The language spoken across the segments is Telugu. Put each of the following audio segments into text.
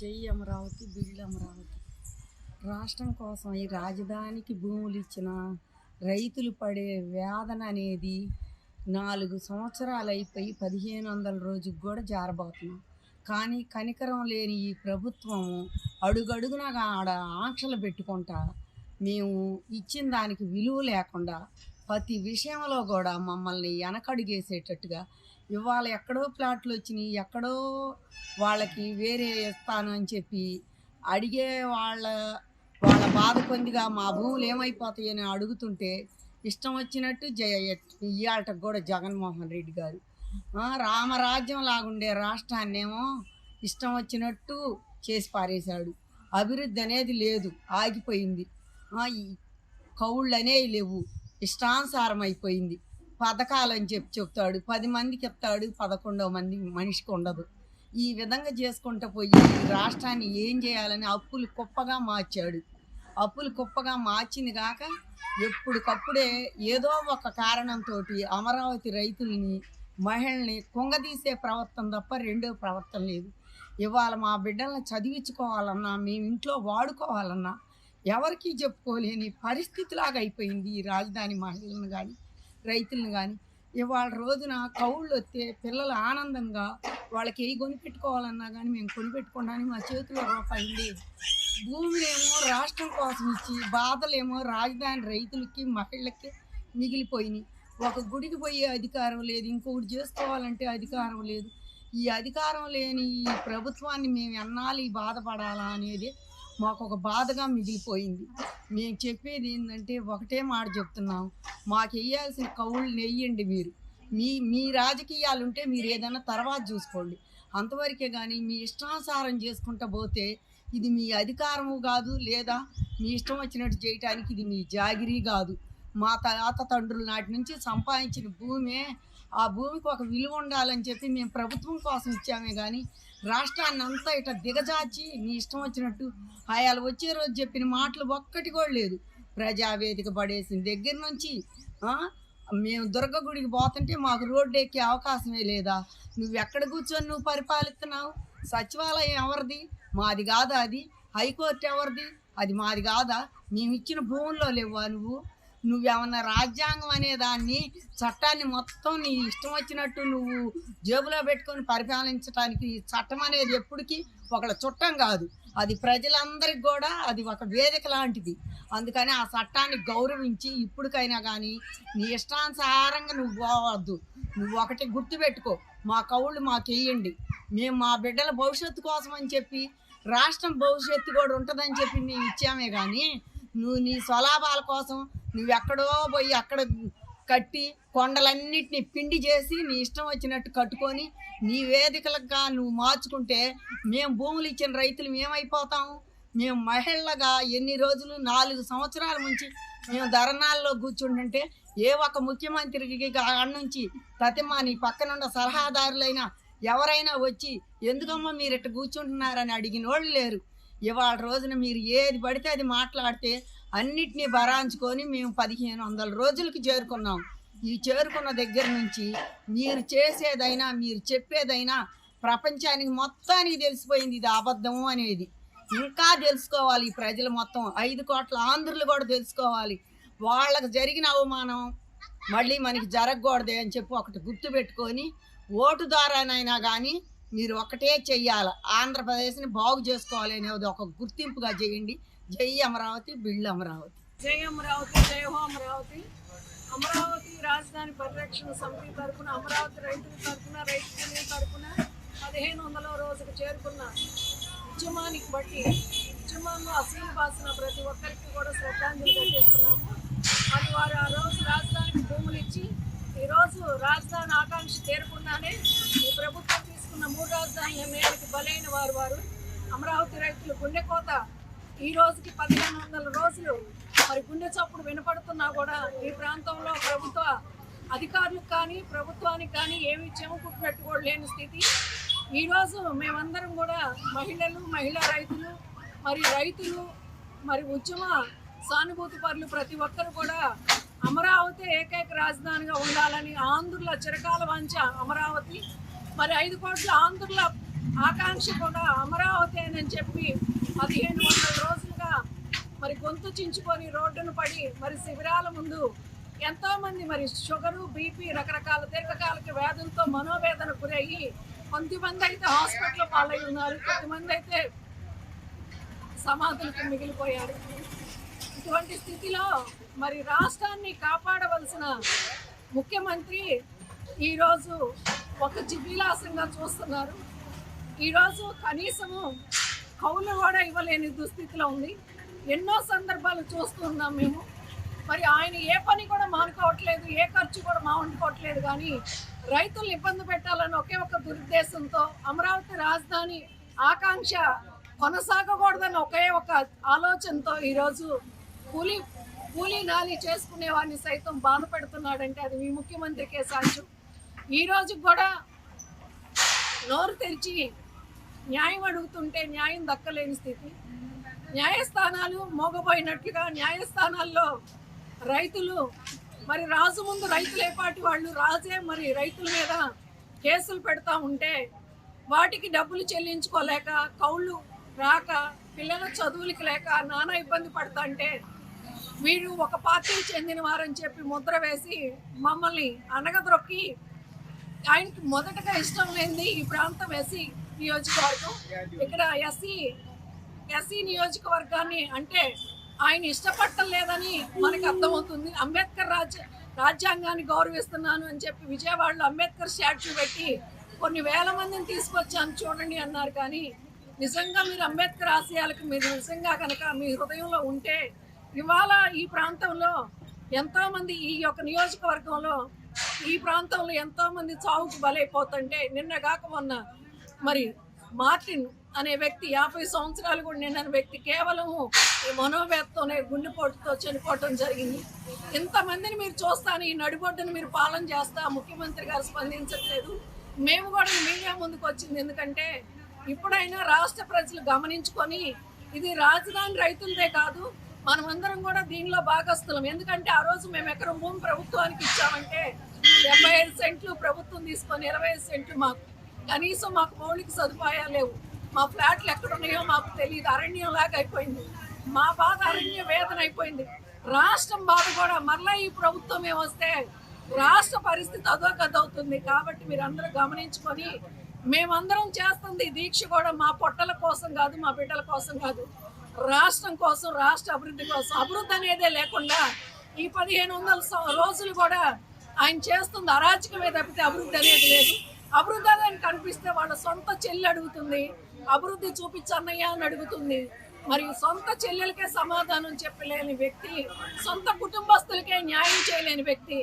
జై అమరావతి, బిల్డ్ అమరావతి. రాష్ట్రం కోసం ఈ రాజధానికి భూములు ఇచ్చిన రైతులు పడే వేదన అనేది 4 సంవత్సరాలు అయిపోయి 1500 రోజుకి కూడా జారబోతున్నాం. కానీ కనికరం లేని ఈ ప్రభుత్వం అడుగడుగునా ఆడ ఆంక్షలు పెట్టుకుంటా మేము ఇచ్చిన దానికి విలువ లేకుండా ప్రతి విషయంలో కూడా మమ్మల్ని వెనకడుగేసేటట్టుగా ఇవాళ ఎక్కడో ప్లాట్లు వచ్చినాయి, ఎక్కడో వాళ్ళకి వేరే ఇస్తాను అని చెప్పి అడిగే వాళ్ళ వాళ్ళ బాధ పొందిగా మా భూములు ఏమైపోతాయని అడుగుతుంటే ఇష్టం వచ్చినట్టు ఇవాళకి కూడా జగన్మోహన్ రెడ్డి గారు రామరాజ్యం లాగుండే రాష్ట్రాన్నేమో ఇష్టం వచ్చినట్టు చేసి పారేశాడు. అభివృద్ధి అనేది లేదు, ఆగిపోయింది. ఈ కౌళ్ళు అనేవి లేవు, ఇష్టానుసారం అయిపోయింది. పథకాలు అని చెప్తాడు, 10 మందికి చెప్తాడు, 11వ మంది మనిషికి ఉండదు. ఈ విధంగా చేసుకుంటూ పోయి రాష్ట్రాన్ని ఏం చేయాలని అప్పులు కుప్పగా మార్చాడు. అప్పులు కుప్పగా మార్చింది కాక ఎప్పటికప్పుడే ఏదో ఒక కారణంతో అమరావతి రైతుల్ని, మహిళల్ని కుంగదీసే ప్రవర్తన తప్ప రెండో ప్రవర్తన లేదు. ఇవాళ మా బిడ్డలను చదివించుకోవాలన్నా, మేము ఇంట్లో వాడుకోవాలన్నా ఎవరికీ చెప్పుకోలేని పరిస్థితిలాగా అయిపోయింది ఈ రాజధాని మహిళలను కానీ రైతులను కానీ. ఇవాళ రోజున కౌళ్ళు వస్తే పిల్లలు ఆనందంగా వాళ్ళకి ఏ కొనిపెట్టుకోవాలన్నా కానీ మేము కొనిపెట్టుకోవడానికి మా చేతిలో రూపాయి ఉండేది. భూములేమో రాష్ట్రం కోసం ఇచ్చి బాధలేమో రాజధాని రైతులకి మహిళలకి మిగిలిపోయినాయి. ఒక గుడికి పోయే అధికారం లేదు, ఇంకొకటి చేసుకోవాలంటే అధికారం లేదు. ఈ అధికారం లేని ఈ ప్రభుత్వాన్ని మేము ఎన్నాళ్ళు బాధపడాలా అనేది మాకు ఒక బాధగా మిగిలిపోయింది. మేము చెప్పేది ఏంటంటే ఒకటే మాట చెప్తున్నాం, మాకు వేయాల్సిన కౌళ్ళు నెయ్యండి. మీరు మీ రాజకీయాలు ఉంటే మీరు ఏదైనా తర్వాత చూసుకోండి, అంతవరకే. కానీ మీ ఇష్టానుసారం చేసుకుంటూ పోతే ఇది మీ అధికారము కాదు, లేదా మీ ఇష్టం వచ్చినట్టు చేయటానికి ఇది మీ జాగిరీ కాదు. మా తాత తండ్రుల నాటి నుంచి సంపాదించిన భూమే, ఆ భూమికి ఒక విలువ ఉండాలని చెప్పి మేము ప్రభుత్వం కోసం ఇచ్చామే. కానీ రాష్ట్రాన్ని అంతా ఇట్లా దిగజార్చి నీ ఇష్టం వచ్చినట్టు ఆయాలు వచ్చే రోజు చెప్పిన మాటలు ఒక్కటి కూడా లేదు. ప్రజావేదిక పడేసిన దగ్గర నుంచి మేము దుర్గ గుడికి పోతుంటే మాకు రోడ్డు ఎక్కే అవకాశమే లేదా? నువ్వు ఎక్కడ కూర్చొని నువ్వు పరిపాలిస్తున్నావు? సచివాలయం ఎవరిది? మాది కాదా అది? హైకోర్టు ఎవరిది? అది మాది కాదా? మేము ఇచ్చిన భూముల్లో లేవా? నువ్వేమన్నా రాజ్యాంగం అనే దాన్ని, చట్టాన్ని మొత్తం నీ ఇష్టం వచ్చినట్టు నువ్వు జేబులో పెట్టుకొని పరిపాలించడానికి చట్టం అనేది ఎప్పటికీ ఒకళ్ళ చుట్టం కాదు, అది ప్రజలందరికీ కూడా అది ఒక వేదిక లాంటిది. అందుకని ఆ చట్టాన్ని గౌరవించి ఇప్పటికైనా కానీ నీ ఇష్టానుసారంగా నువ్వు పోవద్దు. నువ్వు ఒకటి గుర్తుపెట్టుకో, మా కౌళ్ళు మాకు వేయండి. మేము మా బిడ్డల భవిష్యత్తు కోసం అని చెప్పి, రాష్ట్రం భవిష్యత్తు కూడా ఉంటుందని చెప్పి మేము ఇచ్చామే. కానీ నువ్వు నీ స్వలాభాల కోసం నువ్వెక్కడో పోయి అక్కడ కట్టి కొండలన్నిటినీ పిండి చేసి నీ ఇష్టం వచ్చినట్టు కట్టుకొని నీ వేదికలుగా నువ్వు మార్చుకుంటే మేము భూములు ఇచ్చిన రైతులు ఏమైపోతాము? మేము మహిళలుగా ఎన్ని రోజులు 4 సంవత్సరాల నుంచి మేము ధర్నాల్లో కూర్చుంటుంటే ఏ ఒక్క ముఖ్యమంత్రికి అక్కడి నుంచి ప్రతిమా నీ పక్కనున్న సలహాదారులైనా ఎవరైనా వచ్చి ఎందుకమ్మా మీరు ఇట్లా కూర్చుంటున్నారని అడిగిన వాళ్ళు లేరు. ఇవాళ రోజున మీరు ఏది పడితే అది మాట్లాడితే అన్నిటినీ భరాంచుకొని మేము 1500 రోజులకి చేరుకున్నాం. ఈ చేరుకున్న దగ్గర నుంచి మీరు చేసేదైనా, మీరు చెప్పేదైనా ప్రపంచానికి మొత్తానికి తెలిసిపోయింది ఇది అబద్ధము అనేది. ఇంకా తెలుసుకోవాలి ఈ ప్రజలు మొత్తం, 5 కోట్ల ఆంధ్రులు కూడా తెలుసుకోవాలి. వాళ్ళకు జరిగిన అవమానం మళ్ళీ మనకి జరగకూడదే అని చెప్పి ఒకటి గుర్తుపెట్టుకొని ఓటు ద్వారానైనా కానీ మీరు ఒకటే చెయ్యాలి, ఆంధ్రప్రదేశ్ని బాగు చేసుకోవాలి అనేది ఒక గుర్తింపుగా చేయండి. జై అమరావతి, బిల్డ్ అమరావతి. జై అమరావతి, జై హో అమరావతి. అమరావతి రాజధాని పరిరక్షణ సమితి తరఫున, అమరావతి రైతుల తరఫున, రైతు కూలీల తరఫున 1500వ రోజుకు చేరుకున్న ఉద్యమానికి బట్టి ఉద్యమంలో అసలు బాసిన ప్రతి ఒక్కరికి కూడా శ్రద్ధాంజలి ఘటిస్తున్నాము. మరి వారు ఆ రోజు రాజధానికి భూములు ఇచ్చి ఈరోజు రాజధాని ఆకాంక్ష చేరకుండానే ఈ ప్రభుత్వం తీసుకున్న 3 రాజధానుల నిర్ణయానికి బలైన వారు అమరావతి రైతులు గుండెకోత ఈ రోజుకి 1500 రోజులు మరి గుండె చప్పుడు వినపడుతున్నా కూడా ఈ ప్రాంతంలో ప్రభుత్వ అధికారులకు కానీ ప్రభుత్వానికి కానీ ఏమి చెవుకు పెట్టుకోలేని స్థితి. ఈరోజు మేమందరం కూడా మహిళలు, మహిళా రైతులు, రైతులు, ఉద్యమ సానుభూతి పరులు ప్రతి ఒక్కరు కూడా అమరావతి ఏకైక రాజధానిగా ఉండాలని ఆంధ్రుల చిరకాల వాంఛ అమరావతి. 5 కోట్ల ఆంధ్రుల ఆకాంక్ష కూడా అమరావతి అనే చేస్తానని చెప్పి 1500 రోజులుగా మరి గొంతు చించుకొని రోడ్డును పడి మరి శిబిరాల ముందు ఎంతోమంది మరి షుగరు బీపీ రకరకాల దీర్ఘకాలిక వ్యాధులతో మనోవేదన గురయ్యి కొంతమంది అయితే హాస్పిటల్ పాలై ఉన్నారు, కొంతమంది అయితే సమాధులకు మిగిలిపోయారు. ఇటువంటి స్థితిలో మరి రాష్ట్రాన్ని కాపాడవలసిన ముఖ్యమంత్రి ఈరోజు ఒక విలాసంగా చూస్తున్నారు. ఈరోజు కనీసము కౌలు కూడా ఇవ్వలేని దుస్థితిలో ఉంది. ఎన్నో సందర్భాలు చూస్తున్నాం మేము. మరి ఆయన ఏ పని కూడా మానుకోవట్లేదు, ఏ ఖర్చు కూడా మానుకోవట్లేదు. కానీ రైతులను ఇబ్బంది పెట్టాలని ఒకే ఒక దురుద్దేశంతో అమరావతి రాజధాని ఆకాంక్ష కొనసాగకూడదని ఒకే ఒక ఆలోచనతో ఈరోజు కూలీ నాలి చేసుకునే వాడిని సైతం బాధ పెడుతున్నాడంటే అది మీ ముఖ్యమంత్రికే సాధ్యం. ఈరోజు కూడా నోరు తెరిచి న్యాయం అడుగుతుంటే న్యాయం దక్కలేని స్థితి. న్యాయస్థానాలు మోగపోయినట్లుగా న్యాయస్థానాల్లో రైతులు మరి రాజు ముందు రైతులు ఏపాటి వాళ్ళు, రాజే మరి రైతుల మీద కేసులు పెడతా ఉంటే వాటికి డబ్బులు చెల్లించుకోలేక, కౌళ్ళు రాక, పిల్లల చదువులకి లేక నానా ఇబ్బంది పడతా అంటే వీరు ఒక పార్టీకి చెందిన వారని చెప్పి ముద్ర వేసి మమ్మల్ని అనగదొక్కి ఆయనకి మొదటగా ఇష్టం లేనిది ఈ ప్రాంతం ఎస్సీ నియోజకవర్గం. ఇక్కడ ఎస్సీ నియోజకవర్గాన్ని అంటే ఆయన ఇష్టపడలేదని మనకు అర్థమవుతుంది. అంబేద్కర్ రాజ్యాంగాన్ని గౌరవిస్తున్నాను అని చెప్పి విజయవాడలో అంబేద్కర్ స్టాచ్యూ పెట్టి కొన్ని వేల మందిని తీసుకొచ్చాను చూడండి అన్నారు. కానీ నిజంగా మీరు అంబేద్కర్ ఆశయాలకు మీరు నిజంగా కనుక మీ హృదయంలో ఉంటే ఇవాళ ఈ ప్రాంతంలో ఎంతోమంది, ఈ యొక్క నియోజకవర్గంలో ఈ ప్రాంతంలో ఎంతోమంది చావుకు బలైపోతుంటే నిన్నగాక మొన్న మరి మార్టిన్ అనే వ్యక్తి 50 సంవత్సరాలు కూడా నిండిన వ్యక్తి కేవలము ఈ మనోవేదతోనే గుండెపోటుతో చనిపోవటం జరిగింది. ఇంతమందిని మీరు చూస్తాను ఈ నడిబొడ్డును మీరు పాలన చేస్తా ముఖ్యమంత్రి గారు స్పందించట్లేదు. మేము కూడా ఈ మీడియా ముందుకు వచ్చింది ఎందుకంటే ఇప్పుడైనా రాష్ట్ర ప్రజలు గమనించుకొని ఇది రాజధాని రైతులదే కాదు, మనమందరం కూడా దీనిలో భాగస్థులం. ఎందుకంటే ఆ రోజు మేము ఎకరం భూమి ప్రభుత్వానికి ఇచ్చామంటే 75 సెంట్లు ప్రభుత్వం తీసుకొని 25 సెంట్లు మాకు, కనీసం మాకు మౌలిక సదుపాయాలు లేవు. మా ఫ్లాట్లు ఎక్కడున్నాయో మాకు తెలియదు, అరణ్యం లాగా అయిపోయింది. మా బాధ అరణ్య వేదన అయిపోయింది. రాష్ట్రం బాధ కూడా మరలా ఈ ప్రభుత్వం వస్తే రాష్ట్ర పరిస్థితి అదోగదవుతుంది. కాబట్టి మీరు అందరూ గమనించుకొని మేమందరం చేస్తుంది దీక్ష కూడా మా పొట్టల కోసం కాదు, మా బిడ్డల కోసం కాదు, రాష్ట్రం కోసం, రాష్ట్ర అభివృద్ధి కోసం. అభివృద్ధి అనేదే లేకుండా ఈ 1500 రోజులు కూడా ఆయన చేస్తుంది అరాచకమే తప్పితే అభివృద్ధి అనేది లేదు. అభివృద్ధి అని కనిపిస్తే వాళ్ళ సొంత చెల్లి అడుగుతుంది, అభివృద్ధి చూపించన్నయ్యా అని అడుగుతుంది. మరి సొంత చెల్లెలకే సమాధానం చెప్పలేని వ్యక్తి, సొంత కుటుంబస్తులకే న్యాయం చేయలేని వ్యక్తి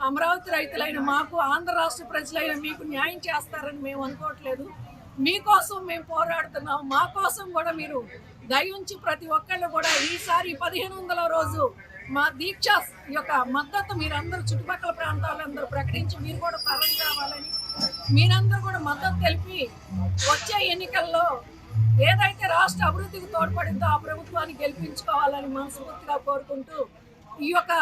అమరావతి రైతులైన మాకు, ఆంధ్ర రాష్ట్ర ప్రజలైన మీకు న్యాయం చేస్తారని మేము అనుకోవట్లేదు. మీకోసం మేము పోరాడుతున్నాం. మా కోసం కూడా మీరు దయ ఉంచి ప్రతి ఒక్కళ్ళు కూడా ఈసారి 1500వ రోజు మా దీక్ష యొక్క మద్దతు మీరందరూ చుట్టుపక్కల ప్రాంతాలందరూ ప్రకటించి మీరు కూడా తరలి రావాలని, మీరందరూ కూడా మద్దతు తెలిపి వచ్చే ఎన్నికల్లో ఏదైతే రాష్ట్ర అభివృద్ధికి తోడ్పడిందో ఆ ప్రభుత్వాన్ని గెలిపించుకోవాలని మనస్ఫూర్తిగా కోరుకుంటూ ఈ యొక్క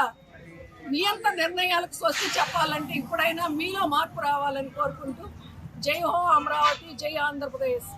నియంత నిర్ణయాలకు స్వస్తి చెప్పాలంటే ఇప్పుడైనా మీలో మార్పు రావాలని కోరుకుంటూ జై హో అమరావతి, జై ఆంధ్రప్రదేశ్.